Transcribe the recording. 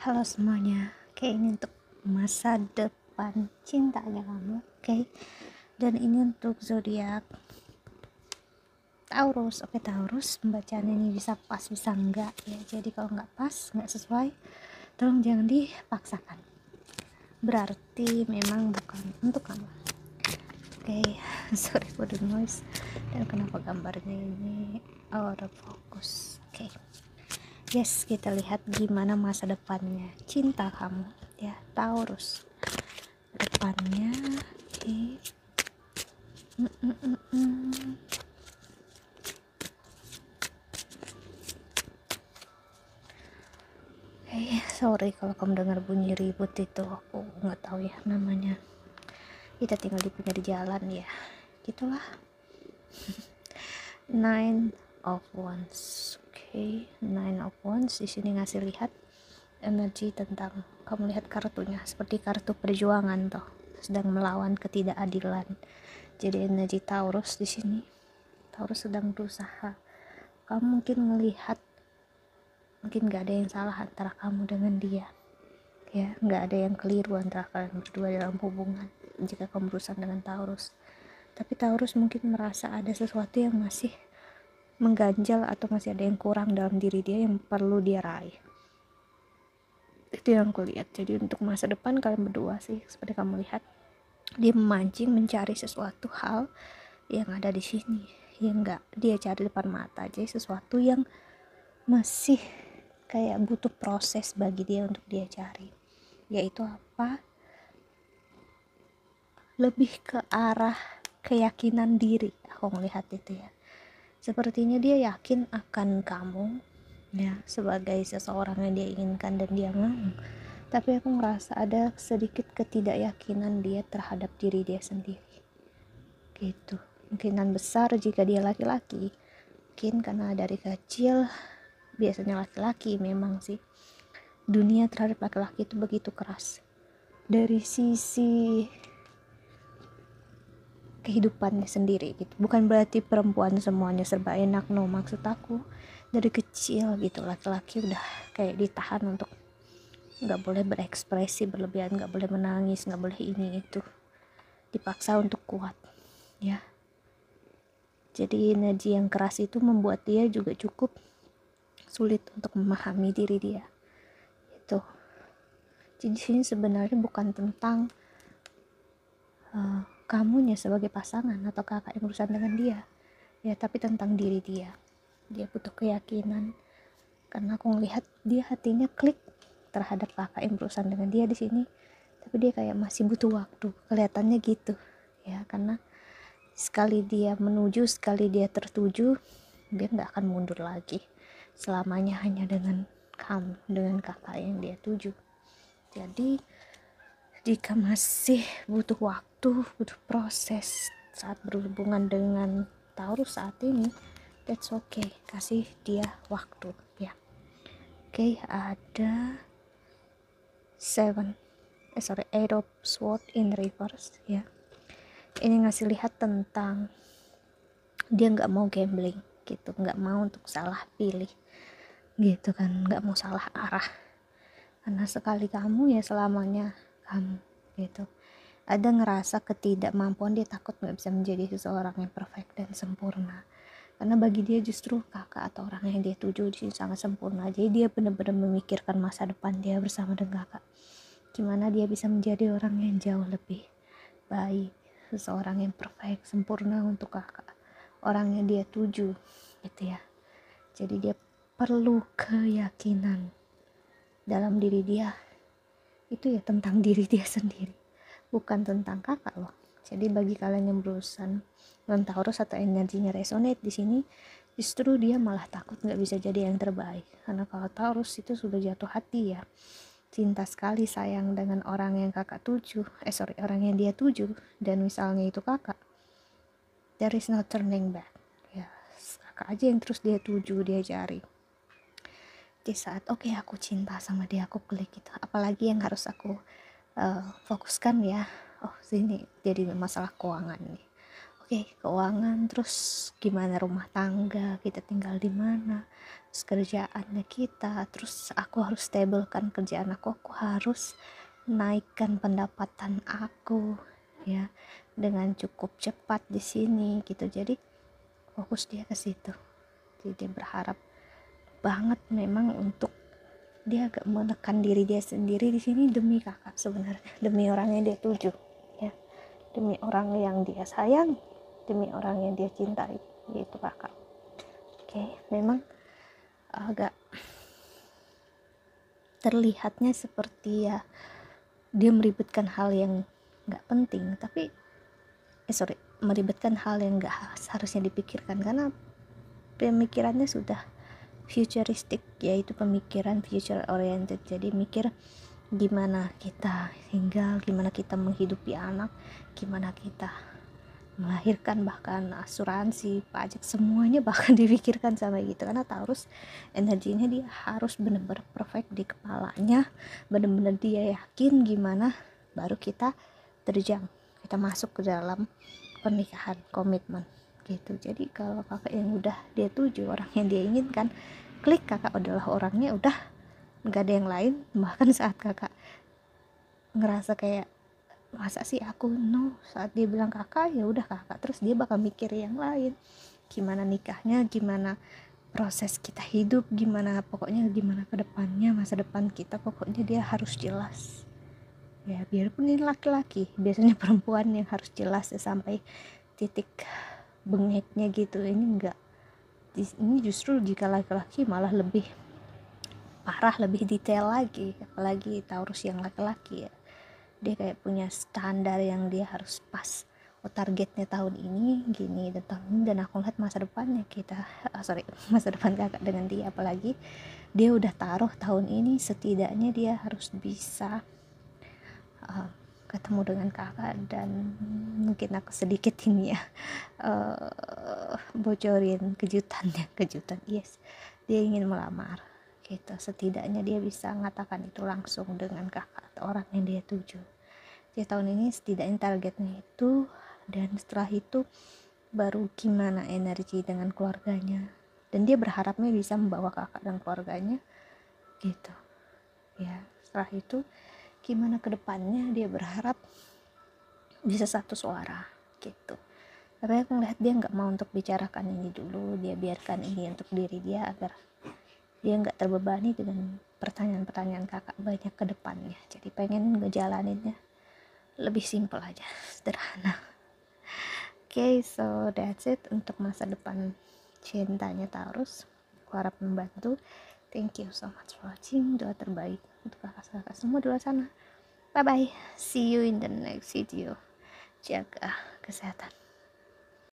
Halo semuanya, oke, ini untuk masa depan cintanya kamu, oke. Dan ini untuk zodiak Taurus. Oke, Taurus, pembacaan ini bisa pas bisa enggak ya. Jadi kalau nggak pas, nggak sesuai, tolong jangan dipaksakan. Berarti memang bukan untuk kamu. Oke, sorry for the noise. Dan kenapa gambarnya ini out of focus. Oke. Yes, kita lihat gimana masa depannya cinta kamu ya, Taurus. Depannya oke. Sorry kalau kamu dengar bunyi ribut itu, aku nggak tahu ya namanya. Kita tinggal di pinggir jalan ya, gitulah. Nine of Wands. Oke, Nine of Wands di sini ngasih lihat energi tentang kamu. Lihat kartunya seperti kartu perjuangan tuh, sedang melawan ketidakadilan. Jadi energi Taurus di sini, Taurus sedang berusaha. Kamu mungkin melihat mungkin gak ada yang salah antara kamu dengan dia ya, gak ada yang keliru antara kalian berdua dalam hubungan jika kamu berusaha dengan Taurus. Tapi Taurus mungkin merasa ada sesuatu yang masih mengganjal atau masih ada yang kurang dalam diri dia yang perlu dia raih. Itu yang aku lihat. Jadi untuk masa depan kalian berdua sih, seperti kamu lihat, dia memancing mencari sesuatu hal yang ada di sini yang nggak dia cari depan mata aja, sesuatu yang masih kayak butuh proses bagi dia untuk dia cari. Yaitu apa? Lebih ke arah keyakinan diri, aku melihat itu ya. Sepertinya dia yakin akan kamu ya, sebagai seseorang yang dia inginkan dan dia mau. Tapi aku ngerasa ada sedikit ketidakyakinan dia terhadap diri dia sendiri gitu. Kemungkinan besar jika dia laki-laki, mungkin karena dari kecil biasanya laki-laki memang sih, dunia terhadap laki-laki itu begitu keras dari sisi kehidupannya sendiri gitu. Bukan berarti perempuan semuanya serba enak, no, maksud aku dari kecil gitu laki-laki udah kayak ditahan untuk nggak boleh berekspresi berlebihan, nggak boleh menangis, nggak boleh ini itu, dipaksa untuk kuat ya. Jadi energi yang keras itu membuat dia juga cukup sulit untuk memahami diri dia itu. Jadi sini sebenarnya bukan tentang kamunya sebagai pasangan atau kakak yang berurusan dengan dia ya, tapi tentang diri dia. Dia butuh keyakinan karena aku ngelihat dia hatinya klik terhadap kakak yang berurusan dengan dia di sini, tapi dia kayak masih butuh waktu, kelihatannya gitu ya. Karena sekali dia menuju, sekali dia tertuju, dia nggak akan mundur lagi selamanya hanya dengan kamu, dengan kakak yang dia tuju. Jadi jika masih butuh waktu, butuh proses saat berhubungan dengan Taurus saat ini, that's okay, kasih dia waktu ya. Oke, ada Eight of Swords in reverse ya. Ini ngasih lihat tentang dia nggak mau gambling gitu, nggak mau untuk salah pilih gitu kan, nggak mau salah arah. Karena sekali kamu ya selamanya kamu gitu. Ada ngerasa ketidakmampuan, dia takut nggak bisa menjadi seseorang yang perfect dan sempurna. Karena bagi dia justru kakak atau orang yang dia tuju di sini sangat sempurna. Jadi dia benar-benar memikirkan masa depan dia bersama dengan kakak. Gimana dia bisa menjadi orang yang jauh lebih baik, seseorang yang perfect, sempurna untuk kakak, orang yang dia tuju gitu ya. Jadi dia perlu keyakinan dalam diri dia. Itu ya tentang diri dia sendiri, bukan tentang kakak loh. Jadi bagi kalian yang berurusan dengan Taurus atau energinya resonate di sini, justru dia malah takut nggak bisa jadi yang terbaik. Karena kalau Taurus itu sudah jatuh hati ya, cinta sekali, sayang dengan orang yang kakak tuju, orang yang dia tuju, dan misalnya itu kakak, there is no turning back ya. Kakak aja yang terus dia tuju, dia cari. Di saat oke, aku cinta sama dia, aku klik gitu, apalagi yang harus aku fokuskan ya. Oh sini jadi masalah keuangan nih. Oke, keuangan, terus gimana rumah tangga, kita tinggal di mana, kerjaannya kita, terus aku harus stablekan kerjaan aku harus naikkan pendapatan aku ya dengan cukup cepat di sini gitu. Jadi fokus dia ke situ. Jadi dia berharap banget memang untuk dia agak menekan diri dia sendiri di sini demi kakak, sebenarnya demi orang yang dia tuju ya, demi orang yang dia sayang, demi orang yang dia cintai, yaitu kakak. Oke, memang agak terlihatnya seperti ya dia meribetkan hal yang nggak penting, tapi meribetkan hal yang nggak seharusnya dipikirkan, karena pemikirannya sudah futuristik, yaitu pemikiran future oriented. Jadi mikir gimana kita tinggal, gimana kita menghidupi anak, gimana kita melahirkan, bahkan asuransi, pajak, semuanya bahkan dipikirkan sama gitu. Karena Taurus energinya dia harus benar-benar perfect di kepalanya, benar-benar dia yakin gimana, baru kita terjang, kita masuk ke dalam pernikahan, komitmen gitu. Jadi kalau kakak yang udah dia tuju, orang yang dia inginkan, klik, kakak adalah orangnya, udah nggak ada yang lain. Bahkan saat kakak ngerasa kayak masa sih aku no, saat dia bilang kakak, ya udah kakak, terus dia bakal mikir yang lain, gimana nikahnya, gimana proses kita hidup, gimana pokoknya gimana ke depannya, masa depan kita, pokoknya dia harus jelas ya. Biarpun ini laki-laki, biasanya perempuan yang harus jelas ya sampai titik bengeknya gitu. Ini enggak, ini justru jika laki-laki malah lebih parah, lebih detail lagi, apalagi Taurus yang laki-laki ya, dia kayak punya standar yang dia harus pas. Oh, targetnya tahun ini gini, dan aku lihat masa depannya kita, masa depan kakak dengan dia, apalagi dia udah taruh tahun ini setidaknya dia harus bisa ketemu dengan kakak. Dan mungkin aku sedikit ini ya bocorin kejutan, yes, dia ingin melamar gitu. Setidaknya dia bisa mengatakan itu langsung dengan kakak atau orang yang dia tuju. Jadi tahun ini setidaknya targetnya itu, dan setelah itu baru gimana energi dengan keluarganya, dan dia berharapnya bisa membawa kakak dan keluarganya gitu ya. Setelah itu gimana ke depannya, dia berharap bisa satu suara gitu. Tapi aku ngeliat dia nggak mau untuk bicarakan ini dulu, dia biarkan ini untuk diri dia agar dia nggak terbebani dengan pertanyaan-pertanyaan kakak banyak ke depannya. Jadi pengen ngejalaninnya lebih simpel aja, sederhana. Okay, so that's it untuk masa depan cintanya Taurus. Aku harap membantu. Thank you so much for watching. Doa terbaik untuk kakak-kakak semua di luar sana. Bye bye, see you in the next video. Jaga kesehatan.